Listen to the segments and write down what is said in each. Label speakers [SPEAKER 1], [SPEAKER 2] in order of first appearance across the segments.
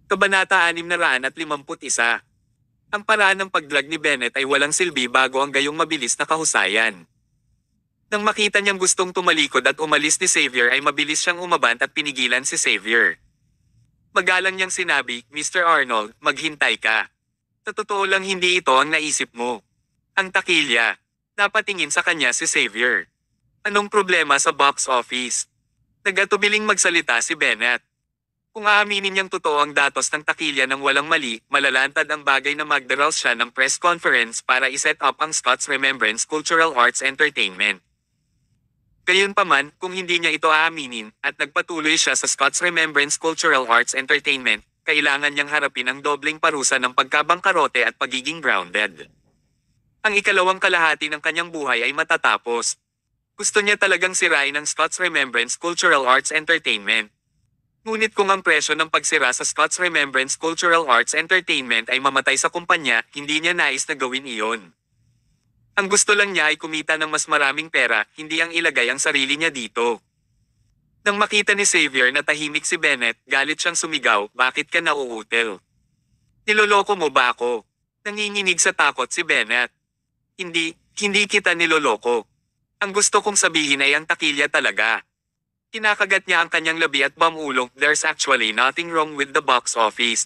[SPEAKER 1] Kabanata 651. Ang paraan ng pagdrag ni Bennett ay walang silbi bago ang gayong mabilis na kahusayan. Nang makita niyang gustong tumalikod at umalis ni Xavier ay mabilis siyang umabant at pinigilan si Xavier. Magalang niyang sinabi, "Mr. Arnold, maghintay ka. Sa totoo lang hindi ito ang naisip mo." Ang takilya. Napatingin sa kanya si Xavier. Anong problema sa box office? Nag-atubiling magsalita si Bennett. Kung aaminin niyang totoo ang datos ng takilya ng walang mali, malalantad ang bagay na magdaraos siya ng press conference para iset up ang Scots Remembrance Cultural Arts Entertainment. Gayunpaman, kung hindi niya ito aaminin, at nagpatuloy siya sa Scots Remembrance Cultural Arts Entertainment, kailangan niyang harapin ang dobleng parusa ng pagkabangkarote at pagiging grounded. Ang ikalawang kalahati ng kanyang buhay ay matatapos. Gusto niya talagang sirain ang Scots Remembrance Cultural Arts Entertainment. Ngunit kung ang presyo ng pagsira sa Scots Remembrance Cultural Arts Entertainment ay mamatay sa kumpanya, hindi niya nais na gawin iyon. Ang gusto lang niya ay kumita ng mas maraming pera, hindi ang ilagay ang sarili niya dito. Nang makita ni Xavier na tahimik si Bennett, galit siyang sumigaw, "Bakit ka nauutil? Niloloko mo ba ako?" Nanginginig sa takot si Bennett. Hindi kita niloloko. Ang gusto kong sabihin ay ang takilya talaga." Kinakagat niya ang kanyang labi at bumulong, "There's actually nothing wrong with the box office.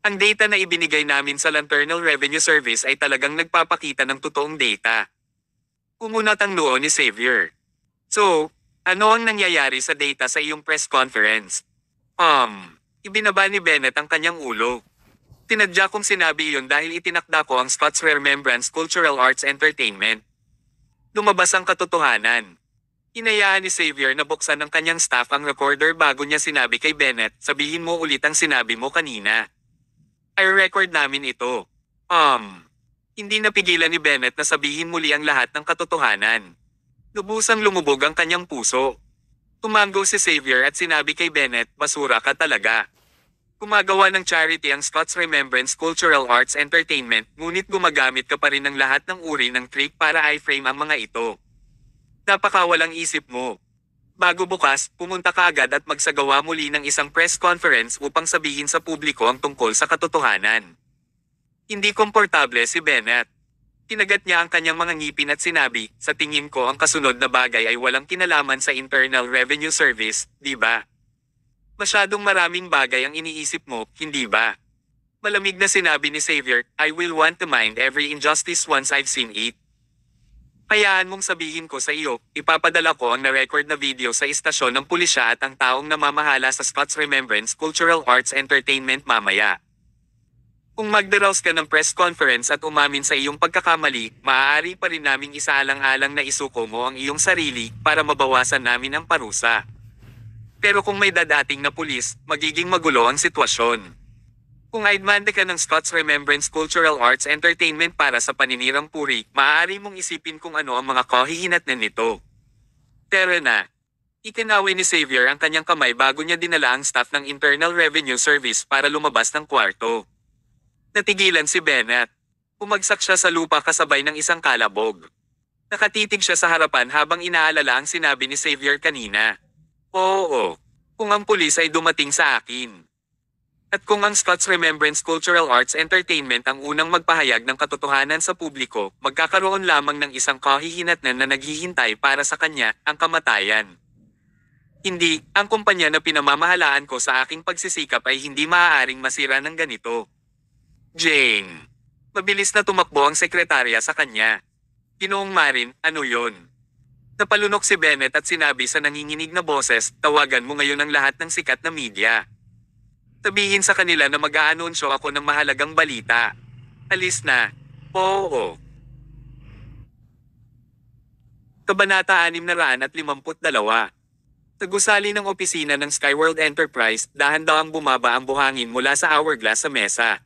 [SPEAKER 1] Ang data na ibinigay namin sa Internal Revenue Service ay talagang nagpapakita ng totoong data." Umunat ang noo ni Xavier. "So, ano ang nangyayari sa data sa iyong press conference?" Ibinaba ni Bennett ang kanyang ulo. "Tinadya kong sinabi iyon dahil itinakda ko ang Scots Remembrance Cultural Arts Entertainment." Lumabas ang katotohanan. Hinayaan ni Xavier na buksan ng kanyang staff ang recorder bago niya sinabi kay Bennett, "Sabihin mo ulit ang sinabi mo kanina. Ay record namin ito." Hindi napigilan ni Bennett na sabihin muli ang lahat ng katotohanan. Lubusang lumubog ang kanyang puso. Tumango si Xavier at sinabi kay Bennett, "Basura ka talaga. Gumagawa ng charity ang Scots Remembrance Cultural Arts Entertainment, ngunit gumagamit ka pa rin ng lahat ng uri ng trick para i-frame ang mga ito. Napakawalang isip mo. Bago bukas, pumunta ka agad at magsagawa muli ng isang press conference upang sabihin sa publiko ang tungkol sa katotohanan." Hindi komportable si Bennett. Tinagat niya ang kanyang mga ngipin at sinabi, "Sa tingin ko ang kasunod na bagay ay walang kinalaman sa Internal Revenue Service, di ba? Masyadong maraming bagay ang iniisip mo, hindi ba?" Malamig na sinabi ni Xavier, "I will want to mind every injustice once I've seen it. Hayaan mong sabihin ko sa iyo, ipapadala ko ang na-record na video sa istasyon ng pulisya at ang taong namamahala sa Scots Remembrance Cultural Arts Entertainment mamaya. Kung magdaraos ka ng press conference at umamin sa iyong pagkakamali, maaari pa rin naming isaalang-alang na isuko mo ang iyong sarili para mabawasan namin ang parusa. Pero kung may dadating na pulis, magiging magulo ang sitwasyon. Kung aidmande ka ng Scots Remembrance Cultural Arts Entertainment para sa paninirang puri, maaari mong isipin kung ano ang mga kahihinatnan nito." Pero na. Itinawi ni Xavier ang kanyang kamay bago niya dinala ang staff ng Internal Revenue Service para lumabas ng kwarto. Natigilan si Bennett. Umagsak siya sa lupa kasabay ng isang kalabog. Nakatitig siya sa harapan habang inaalala ang sinabi ni Xavier kanina. "Oo. Kung ang pulis ay dumating sa akin. At kung ang Scots Remembrance Cultural Arts Entertainment ang unang magpahayag ng katotohanan sa publiko, magkakaroon lamang ng isang kahihinatnan na naghihintay para sa kanya, ang kamatayan. Hindi, ang kumpanya na pinamamahalaan ko sa aking pagsisikap ay hindi maaaring masira ng ganito." "Jane." Mabilis na tumakbo ang sekretarya sa kanya. "Ginoong Marin, ano yon?" Napalunok si Bennett at sinabi sa nanginginig na boses, "Tawagan mo ngayon ang lahat ng sikat na media. Sabihin sa kanila na mag-aanunsyo ako ng mahalagang balita. Alis na." "Oo." Kabanata 652. Nagusali ng opisina ng Skyworld Enterprise, dahan-dahang bumaba ang buhangin mula sa hourglass sa mesa.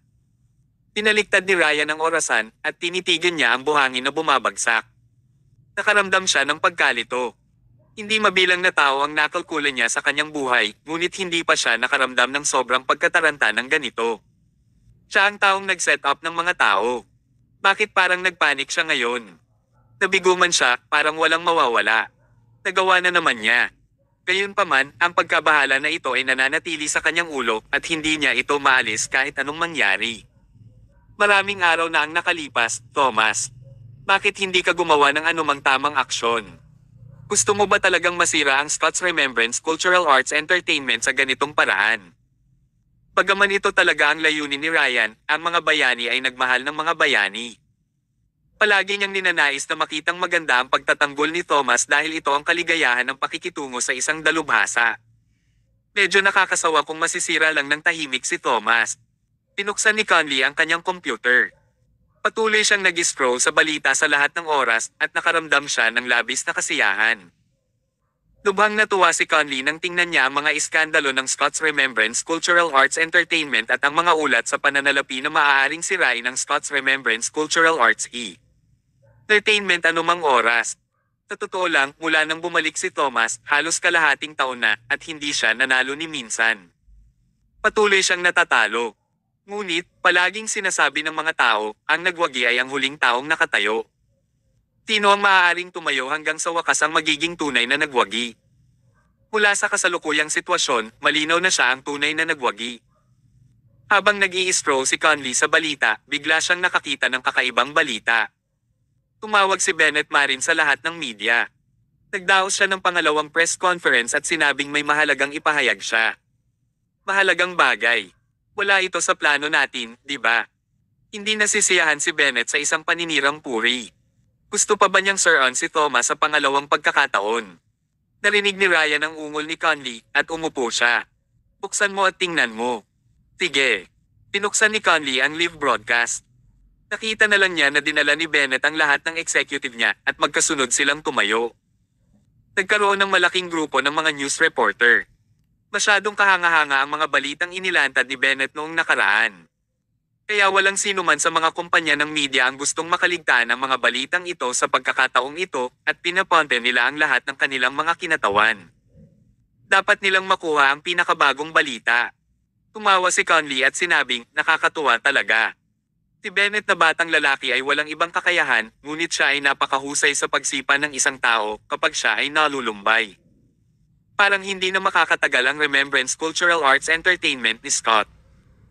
[SPEAKER 1] Pinaliktad ni Ryan ang orasan, at tinitigan niya ang buhangin na bumabagsak. Nakaramdam siya ng pagkalito. Hindi mabilang na tao ang nakalkulan niya sa kanyang buhay, ngunit hindi pa siya nakaramdam ng sobrang pagkataranta ng ganito. Siya ang taong nag-set up ng mga tao. Bakit parang nagpanik siya ngayon? Nabiguman siya, parang walang mawawala. Nagawa na naman niya. Gayunpaman, ang pagkabahala na ito ay nananatili sa kanyang ulo at hindi niya ito maalis kahit anong mangyari. Maraming araw na ang nakalipas, Thomas. Bakit hindi ka gumawa ng anumang tamang aksyon? Gusto mo ba talagang masira ang Scots Remembrance Cultural Arts Entertainment sa ganitong paraan? Bagaman ito talaga ang layunin ni Ryan, ang mga bayani ay nagmahal ng mga bayani. Palagi niyang ninanais na makitang maganda ang pagtatanggol ni Thomas dahil ito ang kaligayahan ng pakikitungo sa isang dalubhasa. Medyo nakakasawa kung masisira lang ng tahimik si Thomas. Pinuksan ni Conley ang kanyang computer. Patuloy siyang nag-scroll sa balita sa lahat ng oras at nakaramdam siya ng labis na kasiyahan. Lubhang natuwa si Conley nang tingnan niya ang mga iskandalo ng Scots Remembrance Cultural Arts Entertainment at ang mga ulat sa pananalapi na maaaring sirain ng Scots Remembrance Cultural Arts Entertainment anumang oras. Sa totoo lang, mula nang bumalik si Thomas, halos kalahating taon na at hindi siya nanalo ni minsan. Patuloy siyang natatalo. Ngunit, palaging sinasabi ng mga tao, ang nagwagi ay ang huling taong nakatayo. Sino ang maaaring tumayo hanggang sa wakas ang magiging tunay na nagwagi? Mula sa kasalukuyang sitwasyon, malinaw na siya ang tunay na nagwagi. Habang nag-i-scroll si Conley sa balita, bigla siyang nakakita ng kakaibang balita. Tumawag si Bennett Marin sa lahat ng media. Nagdaos siya ng pangalawang press conference at sinabing may mahalagang ipahayag siya. Mahalagang bagay. Wala ito sa plano natin, di ba? Hindi nasisiyahan si Bennett sa isang paninirang puri. Gusto pa ba niyang Sir-on si Thomas sa pangalawang pagkakataon? Narinig ni Ryan ang ungol ni Conley at umupo siya. Buksan mo at tingnan mo. Sige. Pinuksan ni Conley ang live broadcast. Nakita na lang niya na dinala ni Bennett ang lahat ng executive niya at magkasunod silang tumayo. Nagkaroon ng malaking grupo ng mga news reporter. Masyadong kahanga-hanga ang mga balitang inilantad ni Bennett noong nakaraan. Kaya walang sino man sa mga kumpanya ng media ang gustong makaligtaan ang mga balitang ito sa pagkakataong ito at pinaponte nila ang lahat ng kanilang mga kinatawan. Dapat nilang makuha ang pinakabagong balita. Tumawa si Conley at sinabing, nakakatuwa talaga. Si Bennett na batang lalaki ay walang ibang kakayahan, ngunit siya ay napakahusay sa pagsipa ng isang tao kapag siya ay nalulumbay. Parang hindi na makakatagal ang Remembrance Cultural Arts Entertainment ni Scott.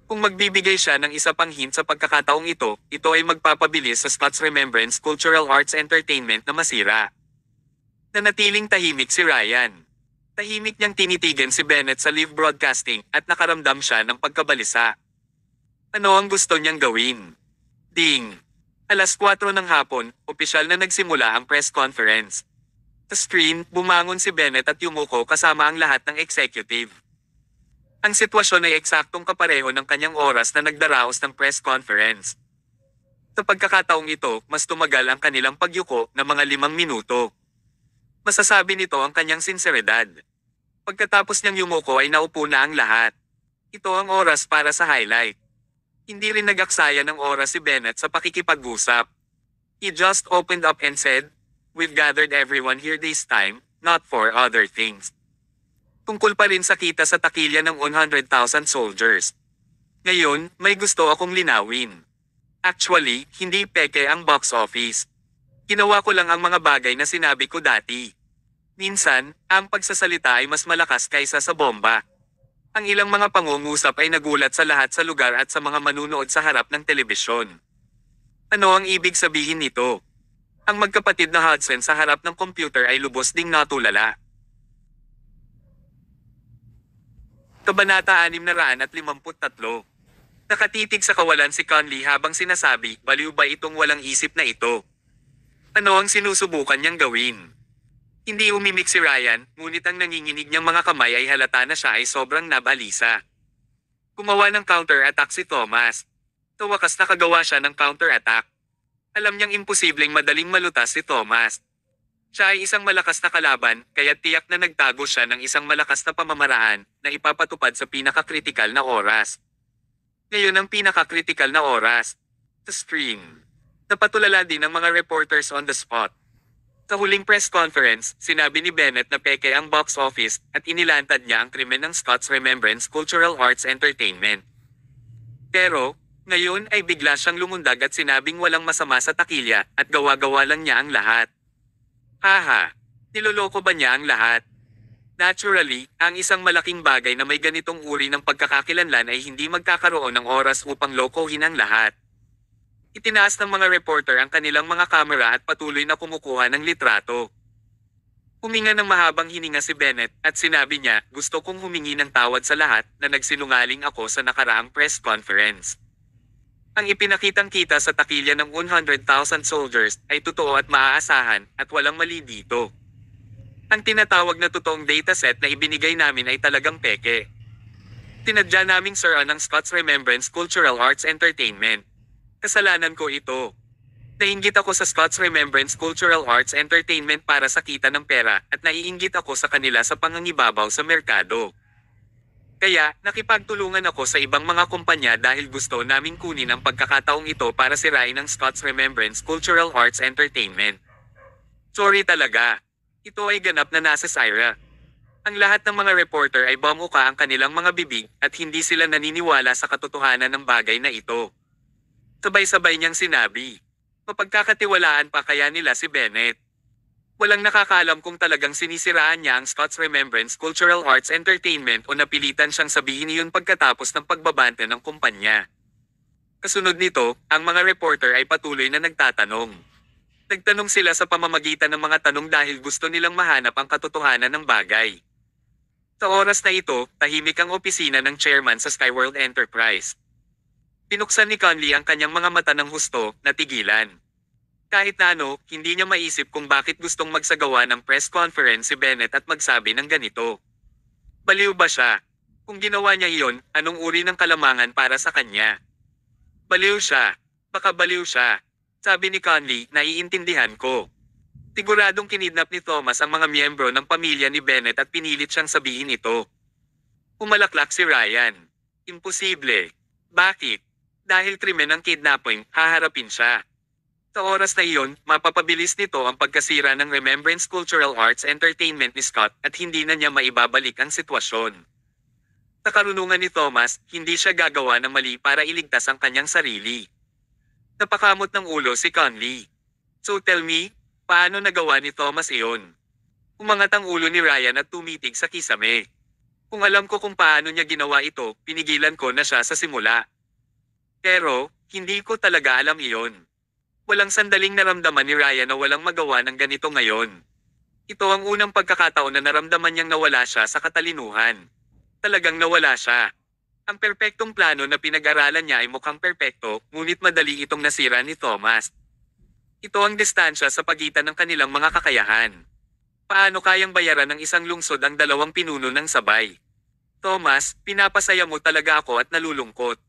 [SPEAKER 1] Kung magbibigay siya ng isa pang hint sa pagkakataong ito ay magpapabilis sa Scott's Remembrance Cultural Arts Entertainment na masira. Nanatiling tahimik si Ryan. Tahimik niyang tinitigan si Bennett sa live broadcasting at nakaramdam siya ng pagkabalisa. Ano ang gusto niyang gawin? Ding! Alas 4 ng hapon, opisyal na nagsimula ang press conference. Sa screen, bumangon si Bennett at yumuko kasama ang lahat ng executive. Ang sitwasyon ay eksaktong kapareho ng kanyang oras na nagdaraos ng press conference. Sa pagkakataong ito, mas tumagal ang kanilang pagyuko na mga 5 minuto. Masasabi nito ang kanyang sinseridad. Pagkatapos niyang yumuko ay naupo na ang lahat. Ito ang oras para sa highlight. Hindi rin nag-aksaya ng oras si Bennett sa pakikipag-usap. He just opened up and said, "We've gathered everyone here this time, not for other things." Tungkol pa rin sa kita sa takilya ng 100,000 soldiers. Ngayon, may gusto akong linawin. Actually, hindi peke ang box office. Ginawa ko lang ang mga bagay na sinabi ko dati. Minsan, ang pagsasalita ay mas malakas kaysa sa bomba. Ang ilang mga pangungusap ay nagulat sa lahat sa lugar at sa mga manunood sa harap ng telebisyon. Ano ang ibig sabihin nito? Ang magkapatid na Hudson sa harap ng computer ay lubos ding natulala. Kabanata 653. Nakatitig sa kawalan si Conley habang sinasabi, baliw ba itong walang isip na ito? Ano ang sinusubukan niyang gawin? Hindi umimik si Ryan, ngunit ang nanginginig niyang mga kamay ay halata na siya ay sobrang nabalisa. Gumawa ng counter-attack si Thomas. Sa wakas nakagawa siya ng counter-attack. Alam niyang imposibleng madaling malutas si Thomas. Siya ay isang malakas na kalaban, kaya tiyak na nagtago siya ng isang malakas na pamamaraan na ipapatupad sa pinakakritikal na oras. Ngayon ang pinakakritikal na oras. Sa screen. Napatulala din ang mga reporters on the spot. Sa huling press conference, sinabi ni Bennett na peke ang box office at inilantad niya ang krimen ng Scots Remembrance Cultural Arts Entertainment. Pero, ngayon ay bigla siyang lumundag at sinabing walang masama sa takilya at gawa-gawa lang niya ang lahat. Haha, niloloko ba niya ang lahat? Naturally, ang isang malaking bagay na may ganitong uri ng pagkakakilanlan ay hindi magkakaroon ng oras upang lokohin ang lahat. Itinaas ng mga reporter ang kanilang mga kamera at patuloy na kumukuha ng litrato. Huminga ng mahabang hininga si Bennett at sinabi niya, gusto kong humingi ng tawad sa lahat na nagsinungaling ako sa nakaraang press conference. Ang ipinakitang-kita sa takilya ng 100,000 soldiers ay totoo at maaasahan at walang mali dito. Ang tinatawag na totoong dataset na ibinigay namin ay talagang peke. Tinadya naming siraan ng Scots Remembrance Cultural Arts Entertainment. Kasalanan ko ito. Nainggit ako sa Scots Remembrance Cultural Arts Entertainment para sa kita ng pera at naiinggit ako sa kanila sa pangangibabaw sa merkado. Kaya, nakipagtulungan ako sa ibang mga kumpanya dahil gusto naming kunin ang pagkakataong ito para sirain ang Scots Remembrance Cultural Arts Entertainment. Sorry talaga. Ito ay ganap na nasa Syria. Ang lahat ng mga reporter ay bumuka ang kanilang mga bibig at hindi sila naniniwala sa katotohanan ng bagay na ito. Sabay-sabay niyang sinabi. Mapagkakatiwalaan pa kaya nila si Bennett. Walang nakakaalam kung talagang sinisiraan niya ang Scots Remembrance Cultural Arts Entertainment o napilitan siyang sabihin iyon pagkatapos ng pagbabante ng kumpanya. Kasunod nito, ang mga reporter ay patuloy na nagtatanong. Nagtanong sila sa pamamagitan ng mga tanong dahil gusto nilang mahanap ang katotohanan ng bagay. Sa oras na ito, tahimik ang opisina ng chairman sa Skyworld Enterprise. Pinuksan ni Conley ang kanyang mga mata ng husto, natigilan. Kahit na ano, hindi niya maisip kung bakit gustong magsagawa ng press conference si Bennett at magsabi ng ganito. Baliw ba siya? Kung ginawa niya iyon, anong uri ng kalamangan para sa kanya? Baliw siya. Baka baliw siya. Sabi ni Conley, naiintindihan ko. Siguradong kinidnap ni Thomas ang mga miyembro ng pamilya ni Bennett at pinilit siyang sabihin ito. Umalaklak si Ryan. Imposible. Bakit? Dahil krimen ang kidnapping, haharapin siya. Sa oras na iyon, mapapabilis nito ang pagkasira ng Remembrance Cultural Arts Entertainment ni Scott at hindi na niya maibabalik ang sitwasyon. Sa karunungan ni Thomas, hindi siya gagawa ng mali para iligtas ang kanyang sarili. Napakamot ng ulo si Conley. So tell me, paano nagawa ni Thomas iyon? Umangat ang ulo ni Ryan at tumitig sa kisame. Kung alam ko kung paano niya ginawa ito, pinigilan ko na siya sa simula. Pero, hindi ko talaga alam iyon. Walang sandaling naramdaman ni Ryan na walang magawa ng ganito ngayon. Ito ang unang pagkakataon na naramdaman niyang nawala siya sa katalinuhan. Talagang nawala siya. Ang perpektong plano na pinag-aralan niya ay mukhang perpekto, ngunit madali itong nasira ni Thomas. Ito ang distansya sa pagitan ng kanilang mga kakayahan. Paano kayang bayaran ng isang lungsod ang dalawang pinuno ng sabay? Thomas, pinapasaya mo talaga ako at nalulungkot.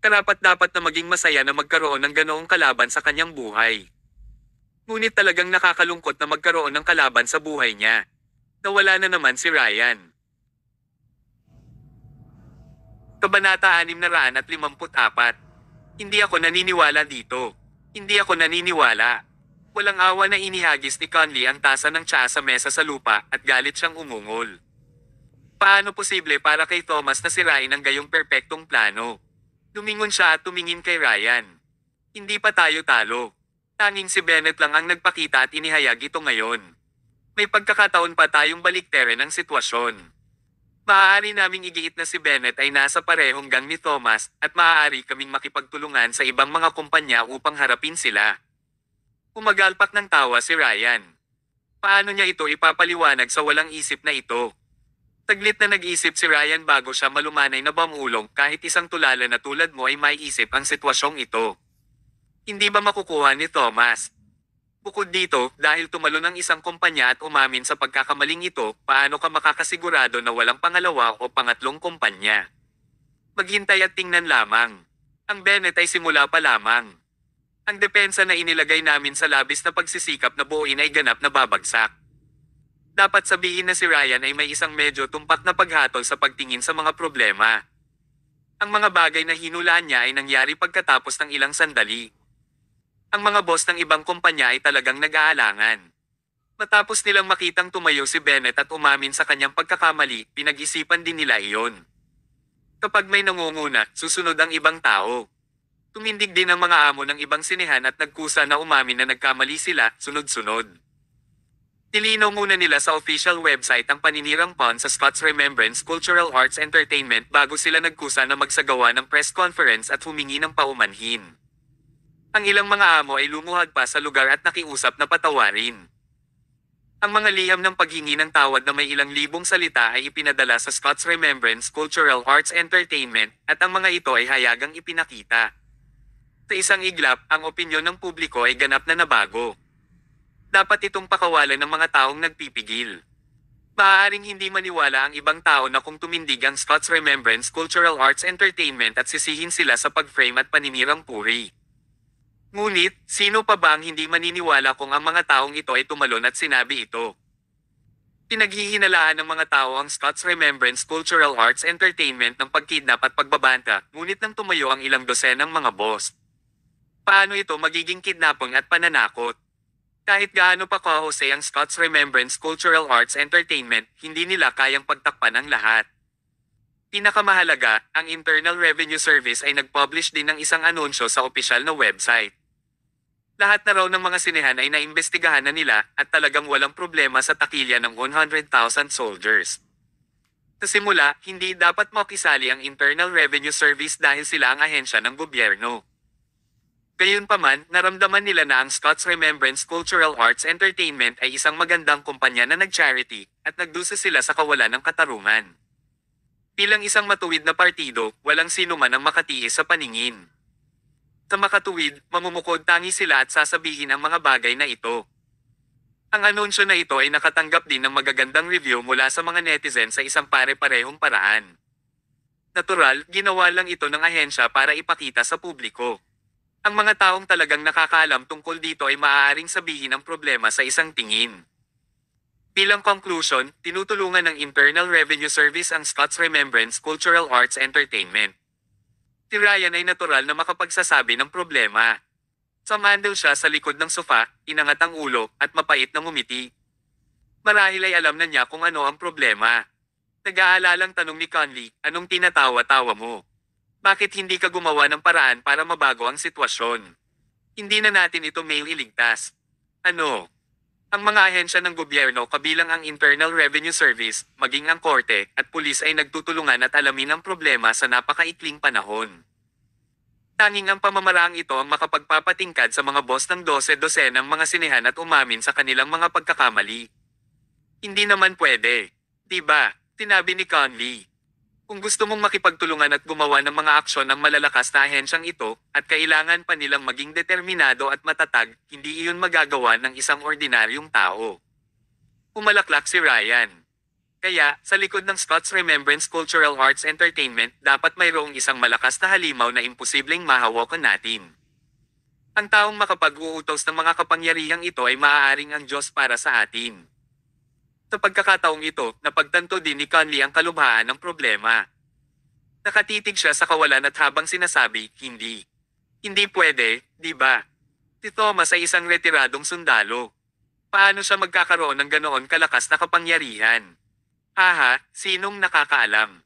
[SPEAKER 1] Karapat-dapat na maging masaya na magkaroon ng ganoong kalaban sa kanyang buhay. Ngunit talagang nakakalungkot na magkaroon ng kalaban sa buhay niya. Nawala na naman si Ryan. Kabanata 654. Hindi ako naniniwala dito. Hindi ako naniniwala. Walang awa na inihagis ni Conley ang tasa ng tsaa sa mesa sa lupa at galit siyang umungol. Paano posible para kay Thomas na sirain ang gayong perpektong plano? Lumingon siya at tumingin kay Ryan. Hindi pa tayo talo. Tanging si Bennett lang ang nagpakita at inihayag ito ngayon. May pagkakataon pa tayong baliktarin ang sitwasyon. Maaari naming igiit na si Bennett ay nasa parehong gang ni Thomas at maaari kaming makipagtulungan sa ibang mga kumpanya upang harapin sila. Umagalpak ng tawa si Ryan. Paano niya ito ipapaliwanag sa walang isip na ito? Taglit na nag-isip si Ryan bago siya malumanay na bamulong kahit isang tulala na tulad mo ay maiisip ang sitwasyong ito. Hindi ba makukuha ni Thomas? Bukod dito, dahil tumalo ng isang kumpanya at umamin sa pagkakamaling ito, paano ka makakasigurado na walang pangalawa o pangatlong kumpanya? Maghintay at tingnan lamang. Ang Bennett ay simula pa lamang. Ang depensa na inilagay namin sa labis na pagsisikap na buuin ay ganap na babagsak. Dapat sabihin na si Ryan ay may isang medyo tumpak na paghatol sa pagtingin sa mga problema. Ang mga bagay na hinulaan niya ay nangyari pagkatapos ng ilang sandali. Ang mga boss ng ibang kumpanya ay talagang nag-aalangan. Matapos nilang makitang tumayo si Bennett at umamin sa kanyang pagkakamali, pinag-isipan din nila iyon. Kapag may nangunguna, susunod ang ibang tao. Tumindig din ang mga amo ng ibang sinehan at nagkusa na umamin na nagkamali sila, sunod-sunod. Nilinaw muna nila sa official website ang paninirang pawn sa Scots Remembrance Cultural Arts Entertainment bago sila nagkusa na magsagawa ng press conference at humingi ng paumanhin. Ang ilang mga amo ay lumuhad pa sa lugar at nakiusap na patawarin. Ang mga liham ng paghingi ng tawad na may ilang libong salita ay ipinadala sa Scots Remembrance Cultural Arts Entertainment at ang mga ito ay hayagang ipinakita. Sa isang iglap, ang opinyon ng publiko ay ganap na nabago. Dapat itong pakawalan ng mga taong nagpipigil. Maaaring hindi maniwala ang ibang tao na kung tumindig ang Scots Remembrance Cultural Arts Entertainment at sisihin sila sa pag-frame at paninirang puri. Ngunit, sino pa ba ang hindi maniniwala kung ang mga taong ito ay tumalon at sinabi ito? Pinaghihinalaan ng mga tao ang Scots Remembrance Cultural Arts Entertainment ng pagkidnap at pagbabanta, ngunit nang tumayo ang ilang dosenang mga boss. Paano ito magiging kidnapping at pananakot? Kahit gaano pa kahusay ang Scots Remembrance Cultural Arts Entertainment, hindi nila kayang pagtakpan ang lahat. Pinakamahalaga, ang Internal Revenue Service ay nag-publish din ng isang anunsyo sa opisyal na website. Lahat na raw ng mga sinehan ay naimbestigahan na nila at talagang walang problema sa takilya ng 100,000 soldiers. Sa simula, hindi dapat makisali ang Internal Revenue Service dahil sila ang ahensya ng gobyerno. Gayunpaman, naramdaman nila na ang Scots Remembrance Cultural Arts Entertainment ay isang magandang kumpanya na nag-charity, at nagdusa sila sa kawalan ng katarungan. Bilang isang matuwid na partido, walang sino man ang makatiis sa paningin. Sa makatuwid, mamumukod tangi sila at sasabihin ang mga bagay na ito. Ang anunsyo na ito ay nakatanggap din ng magagandang review mula sa mga netizen sa isang pare-parehong paraan. Natural, ginawa lang ito ng ahensya para ipakita sa publiko. Ang mga taong talagang nakakaalam tungkol dito ay maaaring sabihin ang problema sa isang tingin. Bilang conclusion, tinutulungan ng Internal Revenue Service ang Scots Remembrance Cultural Arts Entertainment. Si Ryan ay natural na makapagsasabi ng problema. Sumandal siya sa likod ng sofa, inangat ang ulo, at mapait na ngumiti. Marahil ay alam na niya kung ano ang problema. Nag-aalalang tanong ni Conley, anong tinatawa-tawa mo? Bakit hindi ka gumawa ng paraan para mabago ang sitwasyon? Hindi na natin ito mailigtas. Ano? Ang mga ahensya ng gobyerno kabilang ang Internal Revenue Service, maging ang korte, at pulis ay nagtutulungan at alamin ang problema sa napakaikling panahon. Tanging ang pamamaraang ito ang makapagpapatingkad sa mga boss ng 12 ng mga sinehan at umamin sa kanilang mga pagkakamali. Hindi naman pwede. Diba? Sinabi ni Conley. Kung gusto mong makipagtulungan at gumawa ng mga aksyon ng malalakas na ahensyang ito, at kailangan pa nilang maging determinado at matatag, hindi iyon magagawa ng isang ordinaryong tao. Umalaklak si Ryan. Kaya, sa likod ng Scots Remembrance Cultural Arts Entertainment, dapat mayroong isang malakas na halimaw na imposibleng mahawakan natin. Ang taong makapag-uutos ng mga kapangyarihang ito ay maaaring ang Diyos para sa atin. Sa pagkakataong ito, napagtanto din ni Conley ang kalubhaan ng problema. Nakatitig siya sa kawalan at habang sinasabi, hindi. Hindi pwede, di ba? Si Thomas ay isang retiradong sundalo. Paano siya magkakaroon ng ganoon kalakas na kapangyarihan? Haha, sinong nakakaalam?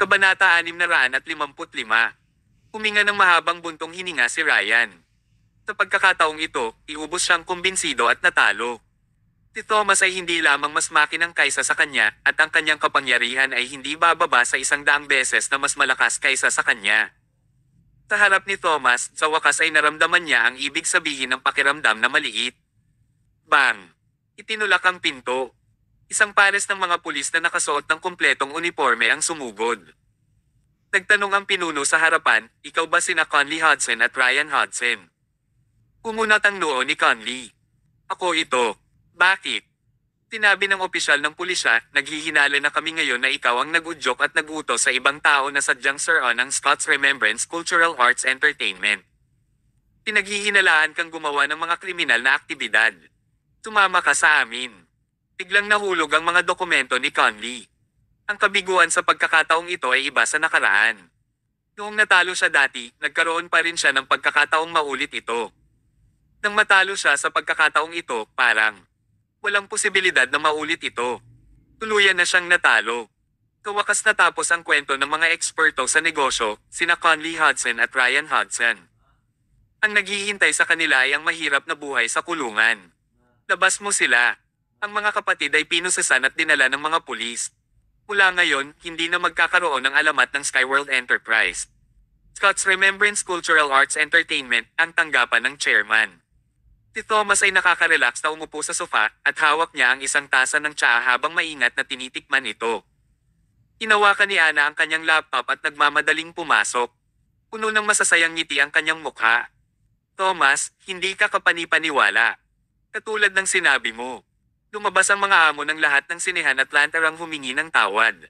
[SPEAKER 1] Kabanata 655. Huminga ng mahabang buntong hininga si Ryan. Sa pagkakataong ito, iubos siyang kumbinsido at natalo. Si Thomas ay hindi lamang mas makinang kaysa sa kanya, at ang kanyang kapangyarihan ay hindi bababa sa 100 beses na mas malakas kaysa sa kanya. Sa harap ni Thomas, sa wakas ay naramdaman niya ang ibig sabihin ng pakiramdam na maliit. Bang! Itinulak ang pinto. Isang pares ng mga pulis na nakasuot ng kumpletong uniforme ang sumugod. Nagtanong ang pinuno sa harapan, ikaw ba sina Conley Hudson at Ryan Hudson? Umunat ang noo ni Conley. Ako ito. Bakit? Sinabi ng opisyal ng pulisya, naghihinala na kami ngayon na ikaw ang nag-udyok at nag-utos sa ibang tao na sadyang sir-on ng Scots Remembrance Cultural Arts Entertainment. Pinaghihinalaan kang gumawa ng mga kriminal na aktibidad. Tumama ka sa amin. Biglang nahulog ang mga dokumento ni Conley. Ang kabiguan sa pagkakataong ito ay iba sa nakaraan. Noong natalo siya dati, nagkaroon pa rin siya ng pagkakataong maulit ito. Nang matalo siya sa pagkakataong ito, parang walang posibilidad na maulit ito. Tuluyan na siyang natalo. Kawakas natapos ang kwento ng mga eksperto sa negosyo, sina Conley Hudson at Ryan Hudson. Ang naghihintay sa kanila ay ang mahirap na buhay sa kulungan. Labas mo sila. Ang mga kapatid ay pinusasan at dinala ng mga pulis. Mula ngayon, hindi na magkakaroon ng alamat ng Skyworld Enterprise. Scott's Remembrance Cultural Arts Entertainment ang tanggapan ng chairman. Si Thomas ay nakaka-relax na umupo sa sofa at hawak niya ang isang tasa ng tsaa habang maingat na tinitikman ito. Hinawakan ni Ana ang kanyang laptop at nagmamadaling pumasok. Puno ng masasayang ngiti ang kanyang mukha. Thomas, hindi ka kapanipaniwala. Katulad ng sinabi mo. Lumabas ang mga amo ng lahat ng sinehan at lantarang humingi ng tawad.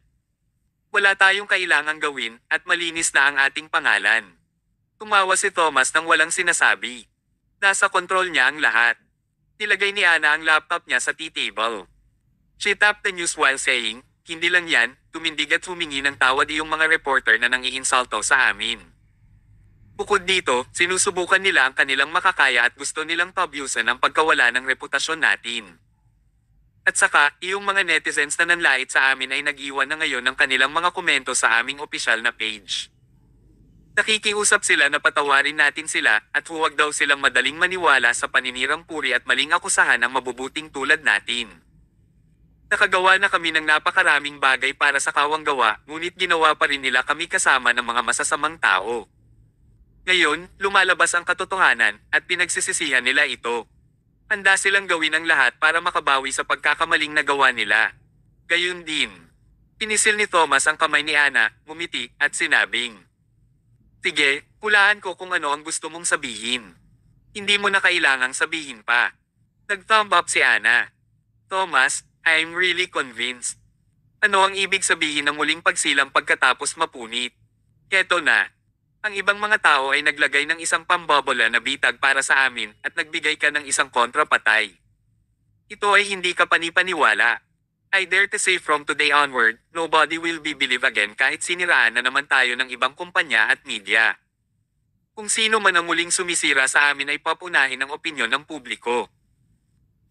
[SPEAKER 1] Wala tayong kailangang gawin at malinis na ang ating pangalan. Tumawa si Thomas nang walang sinasabi. Nasa kontrol niya ang lahat. Nilagay ni Ana ang laptop niya sa tea table. She tapped the news while saying, hindi lang yan, tumindig at humingi ng tawad iyong mga reporter na nangiinsulto sa amin. Bukod dito, sinusubukan nila ang kanilang makakaya at gusto nilang pabyusan ang pagkawala ng reputasyon natin. At saka, iyong mga netizens na nanlait sa amin ay nag-iwan na ngayon ng kanilang mga komento sa aming opisyal na page. Nakikiusap sila na patawarin natin sila at huwag daw silang madaling maniwala sa paninirang puri at maling akusahan ang mabubuting tulad natin. Nakagawa na kami ng napakaraming bagay para sa kawang gawa, ngunit ginawa pa rin nila kami kasama ng mga masasamang tao. Ngayon, lumalabas ang katotohanan at pinagsisisihan nila ito. Handa silang gawin ang lahat para makabawi sa pagkakamaling nagawa nila. Gayun din. Pinisil ni Thomas ang kamay ni Ana, ngumiti, at sinabing, sige, hulaan ko kung ano ang gusto mong sabihin. Hindi mo na kailangang sabihin pa. Nag-thumb up si Ana. Thomas, I'm really convinced. Ano ang ibig sabihin ng muling pagsilang pagkatapos mapunit? Keto na. Ang ibang mga tao ay naglagay ng isang pambobola na bitag para sa amin at nagbigay ka ng isang kontrapatay. Ito ay hindi ka panipaniwala. I dare to say from today onward, nobody will be believe again kahit siniraan na naman tayo ng ibang kumpanya at media. Kung sino man ang muling sumisira sa amin ay papunahin ang opinyon ng publiko.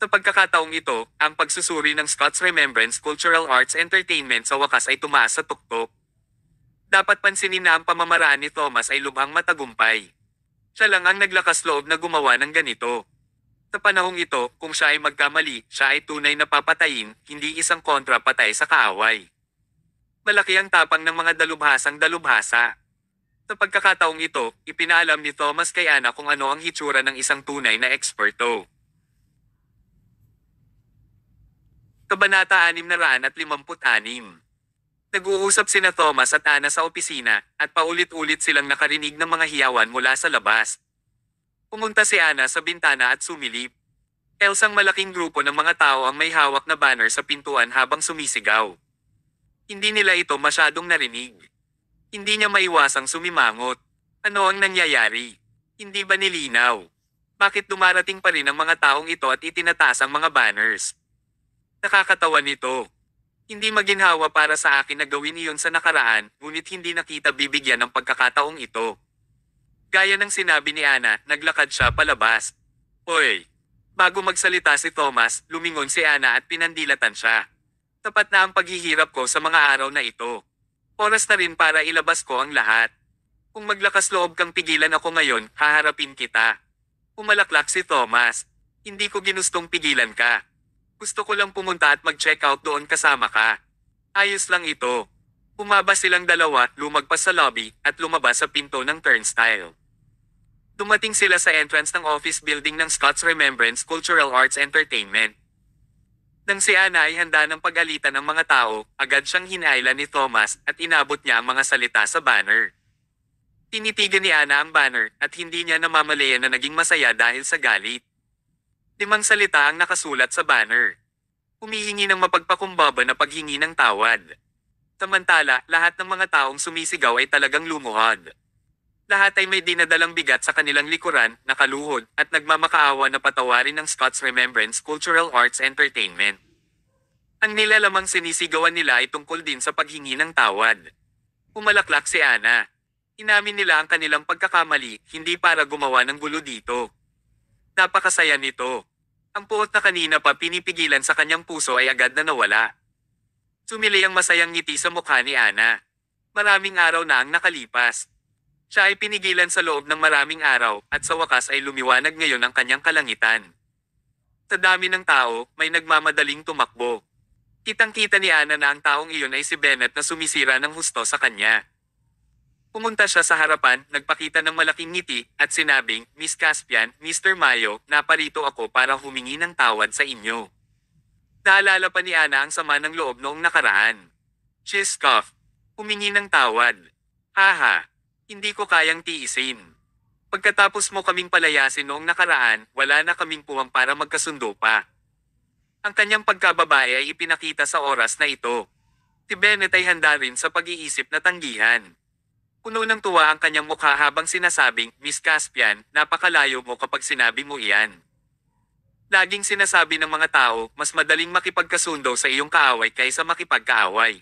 [SPEAKER 1] Sa pagkakataong ito, ang pagsusuri ng Scott's Remembrance Cultural Arts Entertainment sa wakas ay tumaas sa tuktok. Dapat pansinin na ang pamamaraan ni Thomas ay lubhang matagumpay. Siya lang ang naglakas loob na gumawa ng ganito. Sa panahong ito, kung siya ay magkamali, siya ay tunay na papatayin, hindi isang kontrapatay sa kaaway. Malaki ang tapang ng mga dalubhasang dalubhasa. Sa pagkakataong ito, ipinaalam ni Thomas kay Ana kung ano ang hitsura ng isang tunay na eksperto. Kabanata 656. Nag-uusap sina Thomas at Ana sa opisina, at paulit-ulit silang nakarinig ng mga hiyawan mula sa labas. Pumunta si Ana sa bintana at sumilip. Elsang malaking grupo ng mga tao ang may hawak na banner sa pintuan habang sumisigaw. Hindi nila ito masyadong narinig. Hindi niya maiwasang sumimangot. Ano ang nangyayari? Hindi ba nilinaw? Bakit dumarating pa rin ang mga taong ito at itinataas ang mga banners? Nakakatawa nito. Hindi maginhawa para sa akin na gawin iyon sa nakaraan, ngunit hindi nakita bibigyan ng pagkakataong ito. Gaya ng sinabi ni Ana, naglakad siya palabas. Hoy! Bago magsalita si Thomas, lumingon si Ana at pinandilatan siya. Tapat na ang paghihirap ko sa mga araw na ito. Oras na rin para ilabas ko ang lahat. Kung maglakas loob kang pigilan ako ngayon, haharapin kita. Umalaklak si Thomas. Hindi ko ginustong pigilan ka. Gusto ko lang pumunta at mag-check out doon kasama ka. Ayos lang ito. Umaba silang dalawa, lumagpas sa lobby, at lumabas sa pinto ng turnstile. Dumating sila sa entrance ng office building ng Scott's Remembrance Cultural Arts Entertainment. Nang si Ana ay handa ng pagalitan ng mga tao, agad siyang hinailan ni Thomas at inabot niya ang mga salita sa banner. Tinitigan ni Ana ang banner at hindi niya namamalayan na naging masaya dahil sa galit. 5 salita ang nakasulat sa banner. Humihingi ng mapagpakumbaba na paghingi ng tawad. Samantala, lahat ng mga taong sumisigaw ay talagang lumuhod. Lahat ay may dinadalang bigat sa kanilang likuran, nakaluhod, at nagmamakaawa na patawarin ng Scott's Remembrance Cultural Arts Entertainment. Ang nilalamang sinisigawan nila ay tungkol din sa paghingi ng tawad. Umalaklak si Ana. Inamin nila ang kanilang pagkakamali, hindi para gumawa ng gulo dito. Napakasaya nito. Ang puot na kanina pa pinipigilan sa kanyang puso ay agad na nawala. Sumili ang masayang ngiti sa mukha ni Ana. Maraming araw na ang nakalipas. Siya ay pinigilan sa loob ng maraming araw at sa wakas ay lumiwanag ngayon ang kanyang kalangitan. Sa dami ng tao, may nagmamadaling tumakbo. Kitang-kita ni Ana na ang taong iyon ay si Bennett na sumisira ng husto sa kanya. Pumunta siya sa harapan, nagpakita ng malaking ngiti, at sinabing, "Miss Caspian, Mr. Mayo, naparito ako para humingi ng tawad sa inyo." Naalala pa ni Ana ang sama ng loob noong nakaraan. She scoffed. Humingi ng tawad. Haha, hindi ko kayang tiisin. Pagkatapos mo kaming palayasin noong nakaraan, wala na kaming puwang para magkasundo pa. Ang kanyang pagkababae ay ipinakita sa oras na ito. Si Bennett ay handa rin sa pag-iisip na tanggihan. Puno ng tuwa ang kanyang mukha habang sinasabing, "Miss Caspian, napakalayo mo kapag sinabi mo iyan." Laging sinasabi ng mga tao, mas madaling makipagkasundo sa iyong kaaway kaysa makipagkaaway.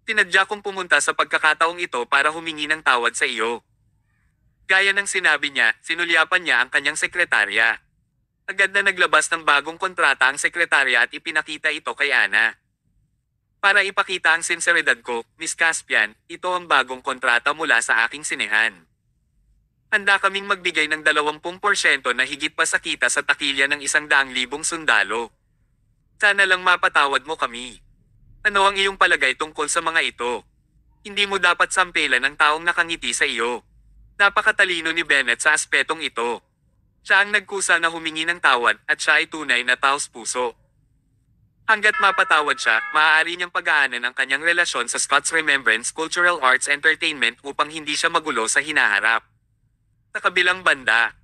[SPEAKER 1] Tinadya kong pumunta sa pagkakataong ito para humingi ng tawad sa iyo. Gaya ng sinabi niya, sinulyapan niya ang kanyang sekretarya. Agad na naglabas ng bagong kontrata ang sekretarya at ipinakita ito kay Ana. Para ipakita ang sinseridad ko, Miss Caspian, ito ang bagong kontrata mula sa aking sinehan. Handa kaming magbigay ng 20% na higit pa sa kita sa takilya ng 100,000 sundalo. Sana lang mapatawad mo kami. Ano ang iyong palagay tungkol sa mga ito? Hindi mo dapat sampelan ang taong nakangiti sa iyo. Napakatalino ni Bennett sa aspetong ito. Siya ang nagkusa na humingi ng tawad at siya ay tunay na taos puso. Hanggat mapatawad siya, maaari niyang pag-aanan ang kanyang relasyon sa Scott's Remembrance Cultural Arts Entertainment upang hindi siya magulo sa hinaharap. Sa kabilang banda,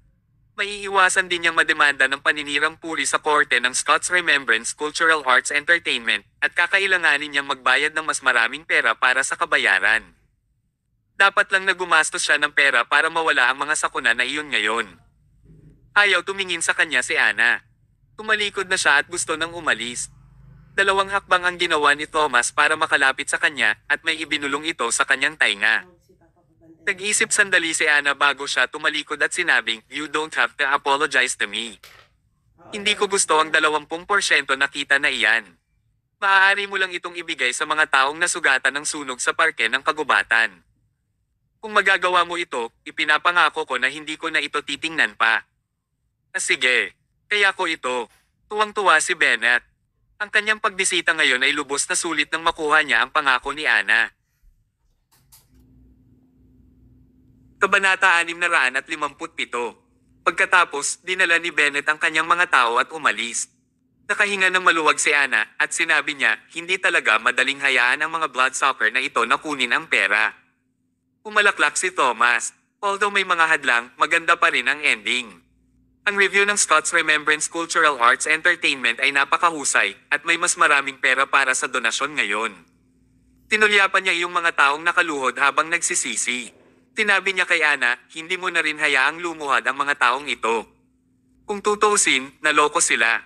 [SPEAKER 1] maiiwasan din niyang mademanda ng paninirang puri sa korte ng Scott's Remembrance Cultural Arts Entertainment at kakailanganin niyang magbayad ng mas maraming pera para sa kabayaran. Dapat lang na gumastos siya ng pera para mawala ang mga sakuna na iyon ngayon. Ayaw tumingin sa kanya si Ana. Tumalikod na siya at gusto nang umalis. 2 hakbang ang ginawa ni Thomas para makalapit sa kanya at may ibinulong ito sa kanyang tainga. Nag-isip sandali si Ana bago siya tumalikod at sinabing, "You don't have to apologize to me. Hindi ko gusto ang 20% na kita na iyan. Maaari mo lang itong ibigay sa mga taong nasugatan ng sunog sa parke ng kagubatan. Kung magagawa mo ito, ipinapangako ko na hindi ko na ito titingnan pa." Sige, kaya ko ito. Tuwang-tuwa si Bennett. Ang kanyang pagbisita ngayon ay lubos na sulit nang makuha niya ang pangako ni Ana. Kabanata 657. Pagkatapos, dinala ni Bennett ang kanyang mga tao at umalis. Nakahinga ng maluwag si Ana at sinabi niya, hindi talaga madaling hayaan ang mga bloodsucker na ito na kunin ang pera. Umalaklak si Thomas. Although may mga hadlang, maganda pa rin ang ending. Ang review ng Scott's Remembrance Cultural Arts Entertainment ay napakahusay at may mas maraming pera para sa donasyon ngayon. Tinulyapan niya yung mga taong nakaluhod habang nagsisisi. Tinabi niya kay Ana, hindi mo na rin hayaang lumuhad ang mga taong ito. Kung tutuusin, naloko sila.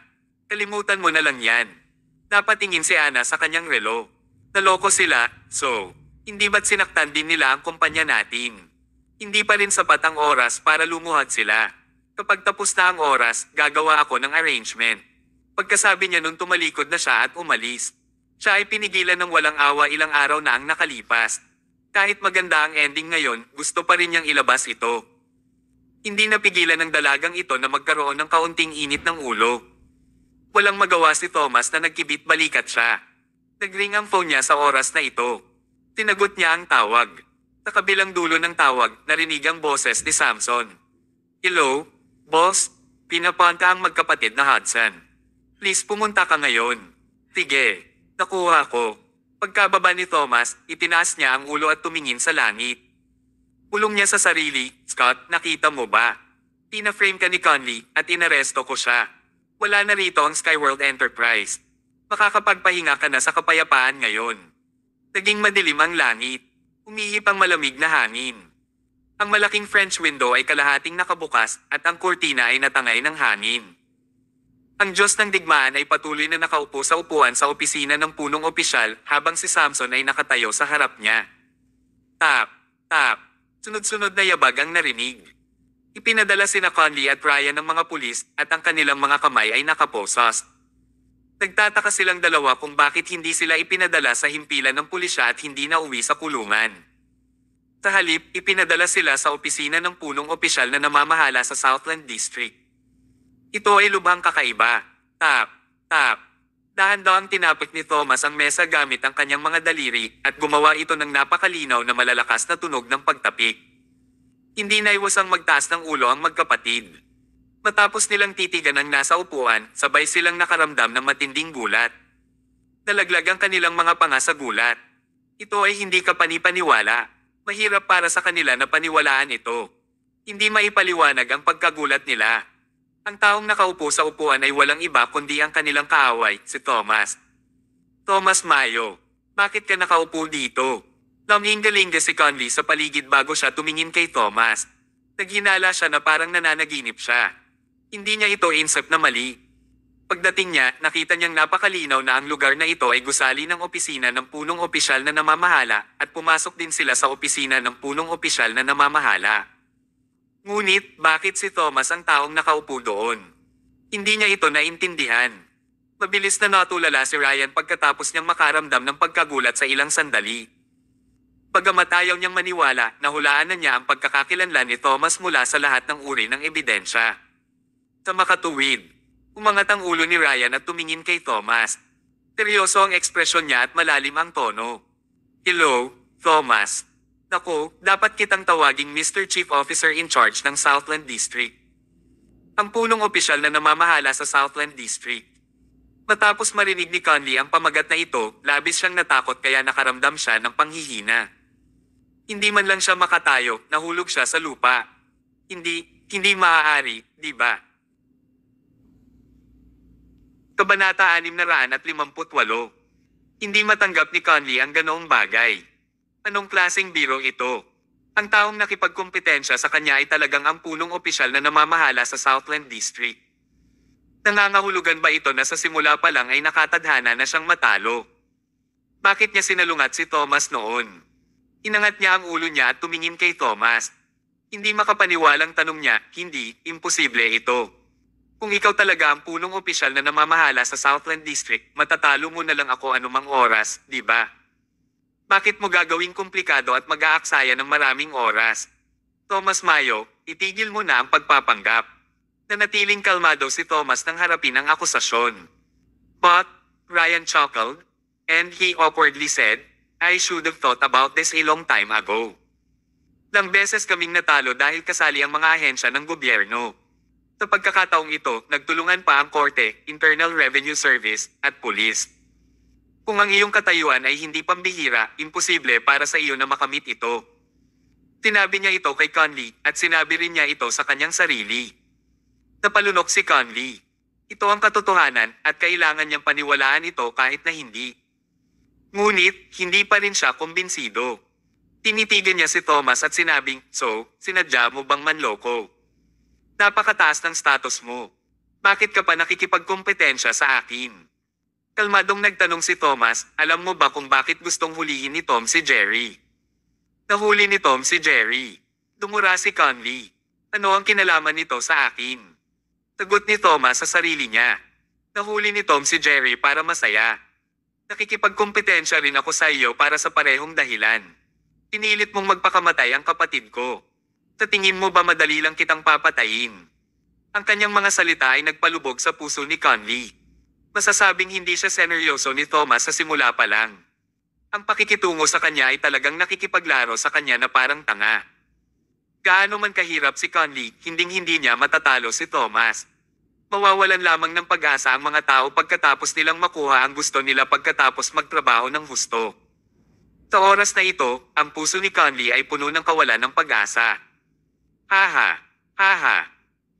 [SPEAKER 1] Kalimutan mo na lang yan. Napatingin si Ana sa kanyang relo. Naloko sila, so, hindi ba't sinaktan din nila ang kumpanya natin? Hindi pa rin sapat ang oras para lumuhad sila. Kapag tapos na ang oras, gagawa ako ng arrangement. Pagkasabi niya nun tumalikod na siya at umalis. Siya ay pinigilan ng walang awa ilang araw na ang nakalipas. Kahit maganda ang ending ngayon, gusto pa rin niyang ilabas ito. Hindi napigilan ng dalagang ito na magkaroon ng kaunting init ng ulo. Walang magawa si Thomas na nagkibit balikat siya. Nagring ang phone niya sa oras na ito. Tinagot niya ang tawag. Sa kabilang dulo ng tawag, narinig ang boses ni Samson. "Hello? Boss, pinapunta ang magkapatid na Hudson. Please pumunta ka ngayon." "Sige, nakuha ko." Pagkababa ni Thomas, itinaas niya ang ulo at tumingin sa langit. Bulong niya sa sarili, "Scott, nakita mo ba? Tina-frame ka ni Conley at inaresto ko siya. Wala na rito ang Skyworld Enterprise. Makakapagpahinga ka na sa kapayapaan ngayon." Naging madilim ang langit. Umihip ang malamig na hangin. Ang malaking French window ay kalahating nakabukas at ang kurtina ay natangay ng hangin. Ang Diyos ng digmaan ay patuloy na nakaupo sa upuan sa opisina ng punong opisyal habang si Samson ay nakatayo sa harap niya. Tap, tap, sunod-sunod na yabag ang narinig. Ipinadala sina Conley at Ryan ng mga pulis at ang kanilang mga kamay ay nakaposas. Nagtataka silang dalawa kung bakit hindi sila ipinadala sa himpilan ng pulisya at hindi na uwi sa kulungan. Sa halip, ipinadala sila sa opisina ng punong opisyal na namamahala sa Southland District. Ito ay lubhang kakaiba. Tap, tap. Dahan-dahang tinapik ni Thomas ang mesa gamit ang kanyang mga daliri at gumawa ito ng napakalinaw na malalakas na tunog ng pagtapik. Hindi naiwasang magtaas ng ulo ang magkapatid. Matapos nilang titigan ang nasa upuan, sabay silang nakaramdam ng matinding gulat. Nalaglag ang kanilang mga panga sa gulat. Ito ay hindi kapanipaniwala. Mahirap para sa kanila na paniwalaan ito. Hindi maipaliwanag ang pagkagulat nila. Ang taong nakaupo sa upuan ay walang iba kundi ang kanilang kaaway, si Thomas. Thomas Mayo, bakit ka nakaupo dito? Laminggalinga si Conley sa paligid bago siya tumingin kay Thomas. Naghinala siya na parang nananaginip siya. Hindi niya ito insep na mali. Pagdating niya, nakita niyang napakalinaw na ang lugar na ito ay gusali ng opisina ng punong opisyal na namamahala at pumasok din sila sa opisina ng punong opisyal na namamahala. Ngunit, bakit si Thomas ang taong nakaupo doon? Hindi niya ito naintindihan. Mabilis na natulala si Ryan pagkatapos niyang makaramdam ng pagkagulat sa ilang sandali. Bagamat ayaw niyang maniwala, nahulaan na niya ang pagkakakilanlan ni Thomas mula sa lahat ng uri ng ebidensya. Sa makatuwid, umangat ang ulo ni Ryan at tumingin kay Thomas. Seryoso ang ekspresyon niya at malalim ang tono. Hello, Thomas. Naku, dapat kitang tawaging Mr. Chief Officer in Charge ng Southland District. Ang punong opisyal na namamahala sa Southland District. Matapos marinig ni Conley ang pamagat na ito, labis siyang natakot kaya nakaramdam siya ng panghihina. Hindi man lang siya makatayo, nahulog siya sa lupa. Hindi maaari, di ba? Kabanata 658. Hindi matanggap ni Conley ang ganoong bagay. Anong klaseng biro ito? Ang taong nakipagkumpetensya sa kanya ay talagang ang punong opisyal na namamahala sa Southland District. Nangangahulugan ba ito na sa simula pa lang ay nakatadhana na siyang matalo? Bakit niya sinalungat si Thomas noon? Inangat niya ang ulo niya at tumingin kay Thomas. Hindi makapaniwalang tanong niya, hindi, imposible ito. Kung ikaw talaga ang punong opisyal na namamahala sa Southland District, matatalo mo na lang ako anumang oras, di ba? Bakit mo gagawing komplikado at mag-aaksaya ng maraming oras? Thomas Mayo, itigil mo na ang pagpapanggap. Nanatiling kalmado si Thomas nang harapin ang akusasyon. But, Ryan chuckled, and he awkwardly said, I should have thought about this a long time ago. Ilang beses kaming natalo dahil kasali ang mga ahensya ng gobyerno. Sa pagkakataong ito, nagtulungan pa ang Korte, Internal Revenue Service, at Police. Kung ang iyong katayuan ay hindi pambihira, imposible para sa iyo na makamit ito. Sinabi niya ito kay Conley at sinabi rin niya ito sa kanyang sarili. Napalunok si Conley. Ito ang katotohanan at kailangan niyang paniwalaan ito kahit na hindi. Ngunit, hindi pa rin siya kumbinsido. Tinitigan niya si Thomas at sinabing, so, sinadya mo bang manloko? Napakataas ng status mo. Bakit ka pa nakikipagkompetensya sa akin? Kalmadong nagtanong si Thomas, alam mo ba kung bakit gustong hulihin ni Tom si Jerry? Nahuli ni Tom si Jerry. Dumura si Conley. Ano ang kinalaman nito sa akin? Sagot ni Thomas sa sarili niya. Nahuli ni Tom si Jerry para masaya. Nakikipagkompetensya rin ako sa iyo para sa parehong dahilan. Pinilit mong magpakamatay ang kapatid ko. Sa tingin mo ba madali lang kitang papatayin? Ang kanyang mga salita ay nagpalubog sa puso ni Conley. Masasabing hindi siya seneryoso ni Thomas sa simula pa lang. Ang pakikitungo sa kanya ay talagang nakikipaglaro sa kanya na parang tanga. Gaano man kahirap si Conley, hinding-hindi niya matatalo si Thomas. Mawawalan lamang ng pag-asa ang mga tao pagkatapos nilang makuha ang gusto nila pagkatapos magtrabaho ng husto. Sa oras na ito, ang puso ni Conley ay puno ng kawalan ng pag-asa. Haha, haha.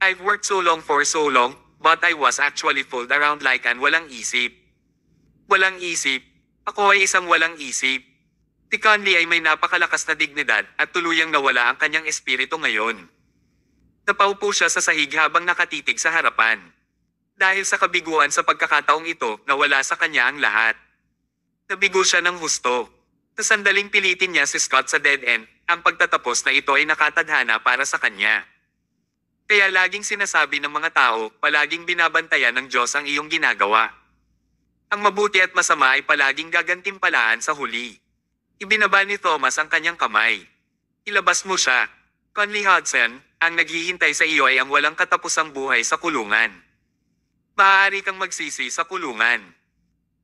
[SPEAKER 1] I've worked so long for so long, but I was actually fooled around like an walang isip. Walang isip? Ako ay isang walang isip. Si Conley ay may napakalakas na dignidad at tuluyang nawala ang kanyang espiritu ngayon. Napaupo siya sa sahig habang nakatitig sa harapan. Dahil sa kabiguan sa pagkakataong ito, nawala sa kanya ang lahat. Nabigo siya ng husto. Sa sandaling pilitin niya si Scott sa dead end, ang pagtatapos na ito ay nakatadhana para sa kanya. Kaya laging sinasabi ng mga tao, palaging binabantayan ng Diyos ang iyong ginagawa. Ang mabuti at masama ay palaging gagantimpalaan sa huli. Ibinaba ni Thomas ang kanyang kamay. Ilabas mo siya. Conley Hudson, ang naghihintay sa iyo ay ang walang katapusang buhay sa kulungan. Maaari kang magsisi sa kulungan.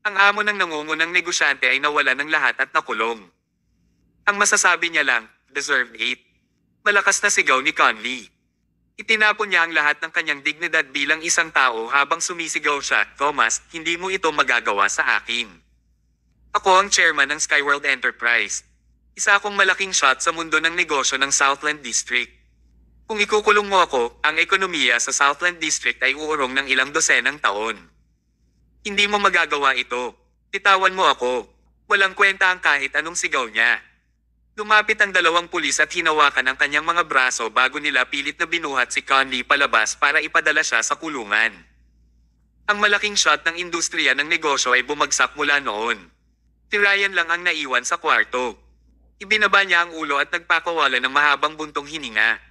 [SPEAKER 1] Ang amo ng nangungunang negosyante ay nawala ng lahat at nakulong. Ang masasabi niya lang, deserved it. Malakas na sigaw ni Conley. Itinapon niya ang lahat ng kanyang dignidad bilang isang tao habang sumisigaw siya, Thomas, hindi mo ito magagawa sa akin. Ako ang chairman ng Skyworld Enterprise. Isa akong malaking shot sa mundo ng negosyo ng Southland District. Kung ikukulong mo ako, ang ekonomiya sa Southland District ay uurong ng ilang dosenang taon. Hindi mo magagawa ito. Bitawan mo ako. Walang kwenta ang kahit anong sigaw niya. Lumapit ang dalawang pulis at hinawakan ang kanyang mga braso bago nila pilit na binuhat si Conley palabas para ipadala siya sa kulungan. Ang malaking shot ng industriya ng negosyo ay bumagsak mula noon. Si Ryan lang ang naiwan sa kwarto. Ibinaba niya ang ulo at nagpakawala ng mahabang buntong hininga.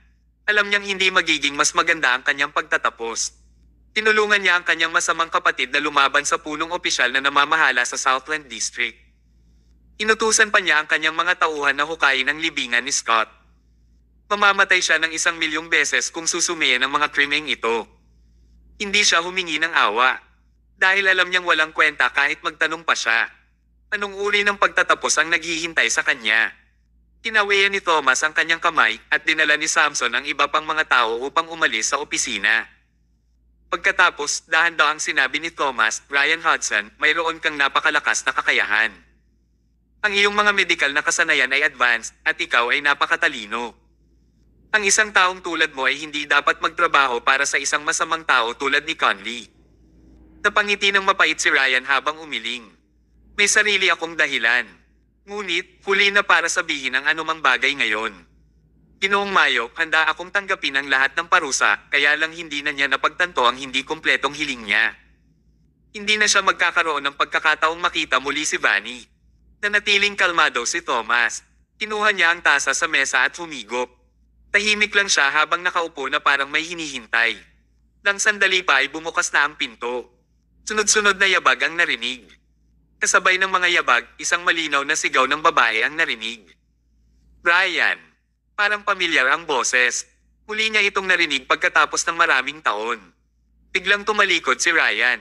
[SPEAKER 1] Alam niyang hindi magiging mas maganda ang kanyang pagtatapos. Tinulungan niya ang kanyang masamang kapatid na lumaban sa punong opisyal na namamahala sa Southland District. Inutusan pa niya ang kanyang mga tauhan na hukayin ang libingan ni Scott. Mamamatay siya ng 1,000,000 beses kung susumayin ang mga krimeng ito. Hindi siya humingi ng awa. Dahil alam niyang walang kwenta kahit magtanong pa siya. Anong uri ng pagtatapos ang naghihintay sa kanya? Kinawian ni Thomas ang kanyang kamay at dinala ni Samson ang iba pang mga tao upang umalis sa opisina. Pagkatapos, dahan-dahang sinabi ni Thomas, Ryan Hudson, mayroon kang napakalakas na kakayahan. Ang iyong mga medikal na kasanayan ay advanced at ikaw ay napakatalino. Ang isang taong tulad mo ay hindi dapat magtrabaho para sa isang masamang tao tulad ni Conley. Napangiti ng mapait si Ryan habang umiling. May sarili akong dahilan. Ngunit, huli na para sabihin ang anumang bagay ngayon. Ginoong Mayo, handa akong tanggapin ang lahat ng parusa, kaya lang hindi na niya napagtanto ang hindi kumpletong hiling niya. Hindi na siya magkakaroon ng pagkakataong makita muli si Vanny. Nanatiling kalmado si Thomas. Kinuha niya ang tasa sa mesa at humigop. Tahimik lang siya habang nakaupo na parang may hinihintay. Nang sandali pa ay bumukas na ang pinto. Sunod-sunod na yabag ang narinig. Kasabay ng mga yabag, isang malinaw na sigaw ng babae ang narinig. Brian. Parang pamilyar ang boses. Muli niya itong narinig pagkatapos ng maraming taon. Biglang tumalikod si Ryan.